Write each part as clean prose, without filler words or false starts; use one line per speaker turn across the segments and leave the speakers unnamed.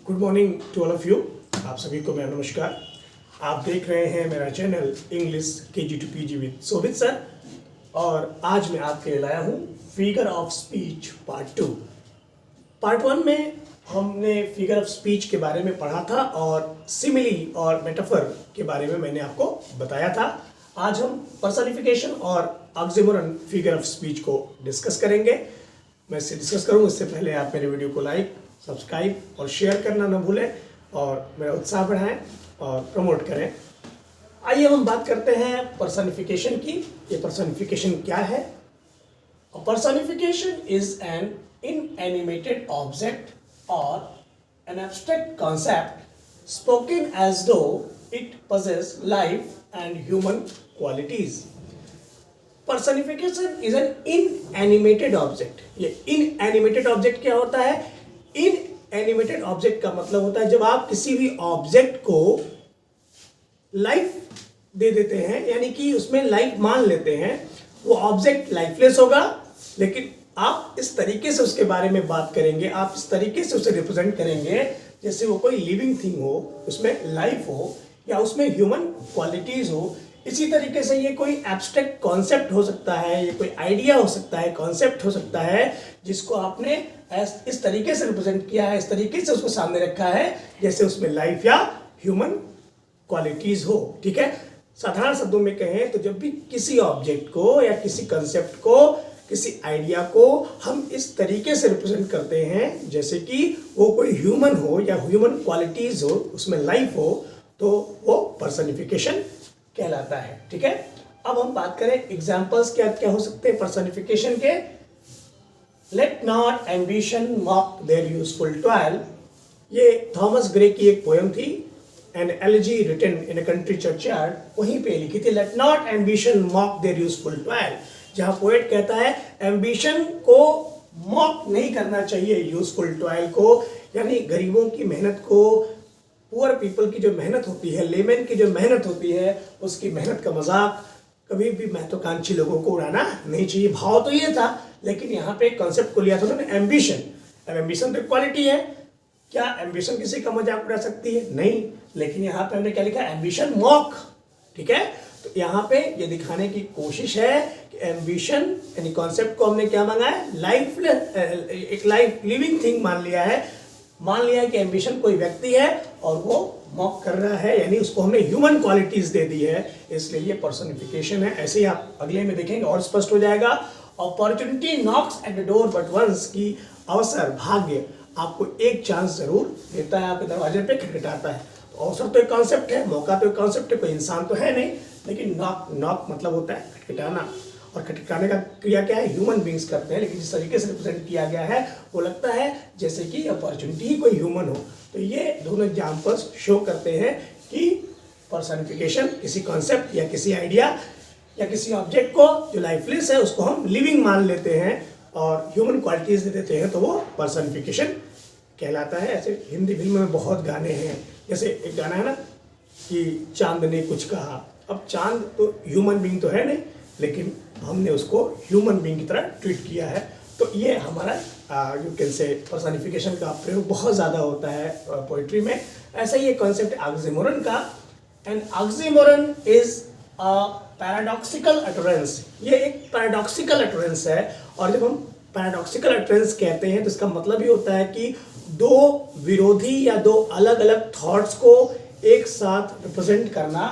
Good morning to all of you. आप सभी को मेरा नमस्कार। आप देख रहे हैं मेरा channel English KG to PG with Shobhit sir, और आज मैं आपके लिए लाया हूँ figure of speech part 2। Part 1 में हमने फिगर ऑफ स्पीच के बारे में पढ़ा था और सिमिली और मेटाफर के बारे में मैंने आपको बताया था। आज हम पर्सनिफिकेशन और ऑक्सिमोरन फिगर ऑफ स्पीच को डिस्कस करेंगे। मैं इससे डिस्कस करूँ इससे पहले आप मेरे वीडियो को लाइक, सब्सक्राइब और शेयर करना न भूलें और मेरा उत्साह बढ़ाएं और प्रमोट करें। आइए हम बात करते हैं पर्सनिफिकेशन की। ये पर्सनिफिकेशन क्या है? पर्सनिफिकेशन इज एन इनएनिमेटेड ऑब्जेक्ट और an abstract concept spoken as though it possess life and human qualities. Personification is an inanimated object. ये inanimated object क्या होता है? Inanimated object का मतलब होता है जब आप किसी भी ऑब्जेक्ट को लाइफ दे देते हैं, यानी कि उसमें लाइफ मान लेते हैं। वो ऑब्जेक्ट लाइफलेस होगा, लेकिन आप इस तरीके से उसके बारे में बात करेंगे, आप इस तरीके से उसे रिप्रेजेंट करेंगे जैसे वो कोई लिविंग थिंग हो, उसमें लाइफ हो या उसमें ह्यूमन क्वालिटीज हो। इसी तरीके से ये कोई एब्स्ट्रैक्ट कॉन्सेप्ट हो सकता है, ये कोई आइडिया हो सकता है, कॉन्सेप्ट हो सकता है जिसको आपने इस तरीके से रिप्रेजेंट किया है, इस तरीके से उसको सामने रखा है जैसे उसमें लाइफ या ह्यूमन क्वालिटीज हो। ठीक है, साधारण शब्दों में कहें तो जब भी किसी ऑब्जेक्ट को या किसी कंसेप्ट को, किसी आइडिया को हम इस तरीके से रिप्रेजेंट करते हैं जैसे कि वो कोई ह्यूमन हो या ह्यूमन क्वालिटीज हो, उसमें लाइफ हो, तो वो पर्सनिफिकेशन कहलाता है। ठीक है, अब हम बात करें एग्जांपल्स क्या क्या हो सकते हैं पर्सनिफिकेशन के। Let not ambition mock their useful toil, ये थॉमस ग्रे की एक पोएम थी, an elegy written in a country churchyard, वहीं पे लिखी थी let not ambition mock their useful toil, जहां पोएट कहता है एम्बिशन को मॉक नहीं करना चाहिए यूजफुल टॉयल को, यानी गरीबों की मेहनत को, पुअर पीपल की जो मेहनत होती है, लेमैन की जो मेहनत होती है, उसकी मेहनत का मजाक कभी भी महत्वाकांक्षी लोगों को उड़ाना नहीं चाहिए। भाव तो ये था, लेकिन यहाँ पे एक कॉन्सेप्ट को लिया था उन्होंने, एम्बिशन। अब एम्बिशन तो क्वालिटी है, क्या एम्बिशन किसी का मजाक उड़ा सकती है? नहीं, लेकिन यहाँ पे हमने क्या लिखा? Ambition mock. ठीक है, तो यहाँ पे ये दिखाने की कोशिश है कि एम्बिशन यानी कॉन्सेप्ट को हमने क्या मांगा है? लाइफ, एक लाइफ लिविंग थिंग मान लिया है कि एम्बिशन कोई व्यक्ति है और वो मॉक कर रहा है, यानी उसको हमने ह्यूमन क्वालिटीज दे दी है, इसलिए ये पर्सनिफिकेशन है। ऐसे ही आप अगले में देखेंगे और स्पष्ट हो जाएगा। Opportunity knocks at the door but once, की अवसर, भाग्य आपको एक चांस जरूर देता है, आपके दरवाजे पे खटखटाता है। तो अवसर तो एक कॉन्सेप्ट है, मौका तो एक कॉन्सेप्ट है, कोई इंसान तो है नहीं, लेकिन नॉक मतलब होता है खटखटाना, और खटखटाने का क्रिया क्या है? ह्यूमन बींग्स करते हैं, लेकिन जिस तरीके से रिप्रेजेंट किया गया है वो लगता है जैसे कि अपॉर्चुनिटी ही कोई ह्यूमन हो। तो ये दोनों एग्जाम्पल्स शो करते हैं कि पर्सनिफिकेशन किसी कॉन्सेप्ट या किसी आइडिया या किसी ऑब्जेक्ट को जो लाइफलेस है उसको हम लिविंग मान लेते हैं और ह्यूमन क्वालिटीज दे देते हैं, तो वो पर्सनिफिकेशन कहलाता है। ऐसे हिंदी फिल्म में बहुत गाने हैं, जैसे एक गाना है ना कि चांद ने कुछ कहा। अब चांद तो ह्यूमन बीइंग तो है नहीं, लेकिन हमने उसको ह्यूमन बीइंग की तरह ट्रीट किया है। तो ये हमारा यू कैन से पर्सनिफिकेशन का प्रयोग बहुत ज़्यादा होता है पोइट्री में। ऐसा ही एक कॉन्सेप्ट ऑक्सिमोरन का, and oxymoron is a paradoxical utterance. ये एक पैराडॉक्सिकल अटरेंस है, और जब हम पैराडॉक्सिकल अटरेंस कहते हैं तो इसका मतलब ये होता है कि दो विरोधी या दो अलग अलग थॉट्स को एक साथ रिप्रेजेंट करना,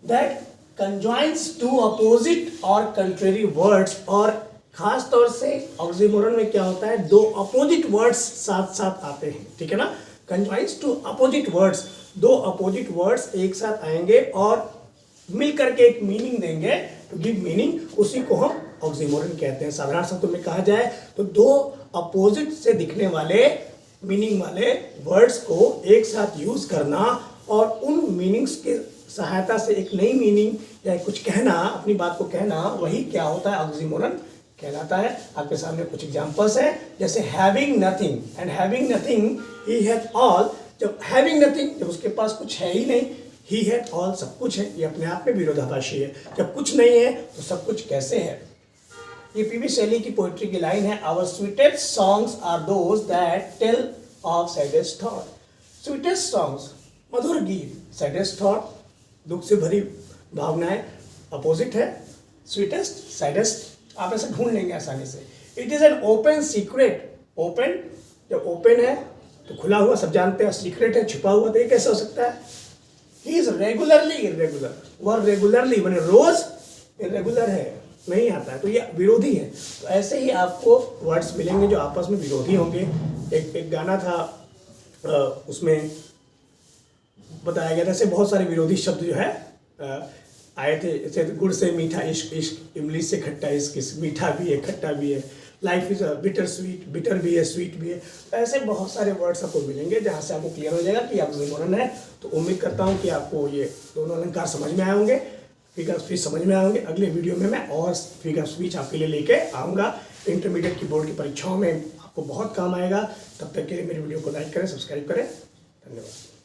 दैट conjoins two opposite और contrary words। और खास तौर से ऑक्सिमोरन में क्या होता है? दो अपोजिट वर्ड्स साथ साथ आते हैं। ठीक है ना, conjoins two opposite words, दो अपोजिट वर्ड्स एक साथ आएंगे और मिलकर के एक मीनिंग देंगे, टू गिव मीनिंग, उसी को हम ऑक्सिमोरन कहते हैं। साधारण शब्दों में कहा जाए तो दो अपोजिट से दिखने वाले मीनिंग वाले वर्ड्स को एक साथ यूज करना और उन मीनिंग्स के सहायता से एक नई मीनिंग या कुछ कहना, अपनी बात को कहना, वही क्या होता है? ऑक्सिमोरन कहलाता है। आपके सामने कुछ एग्जांपल्स हैं, जैसे having nothing and having nothing he hath all. जब हैविंग नथिंग, जब उसके पास कुछ है ही नहीं, ही हैथ ऑल सब कुछ है, ये अपने आप में विरोधाभासी है। जब कुछ नहीं है तो सब कुछ कैसे है? ये पीवी शैली की पोइट्री की लाइन है, our sweetest songs are those that tell of saddest thought. Sweetest songs, मधुर गीत। सैडेस्ट थॉट, दुख से भरी भावनाएं, अपोजिट है स्वीटेस्ट, सैडेस्ट। आप ऐसे ढूंढ लेंगे आसानी से। It is an open secret. Open, जब ओपन है तो खुला हुआ, सब जानते हैं। सीक्रेट है, छुपा हुआ, तो ये कैसे हो सकता है? He is regularly irregular. वह रेगुलरली मैंने रोज इरेगुलर है, नहीं आता है, तो ये विरोधी है। तो ऐसे ही आपको वर्ड्स मिलेंगे जो आपस में विरोधी होंगे। एक गाना था, उसमें बताया गया था ऐसे बहुत सारे विरोधी शब्द जो है आए थे। जैसे गुड़ से मीठा इश्क, इश्क, इमली से खट्टा इश्क, मीठा भी है खट्टा भी है। Life is bitter sweet, bitter भी है स्वीट भी है। ऐसे बहुत सारे वर्ड्स आपको मिलेंगे जहाँ से आपको क्लियर हो जाएगा कि आप विवरण है। तो उम्मीद करता हूँ कि आपको ये दोनों अलंकार समझ में आए होंगे, फिगर स्पीच समझ में आए होंगे। अगले वीडियो में मैं और फिगर स्पीच आपके लिए लेके आऊँगा। इंटरमीडिएट की बोर्ड की परीक्षाओं में आपको बहुत काम आएगा। तब तक के लिए मेरी वीडियो को लाइक करें, सब्सक्राइब करें। धन्यवाद।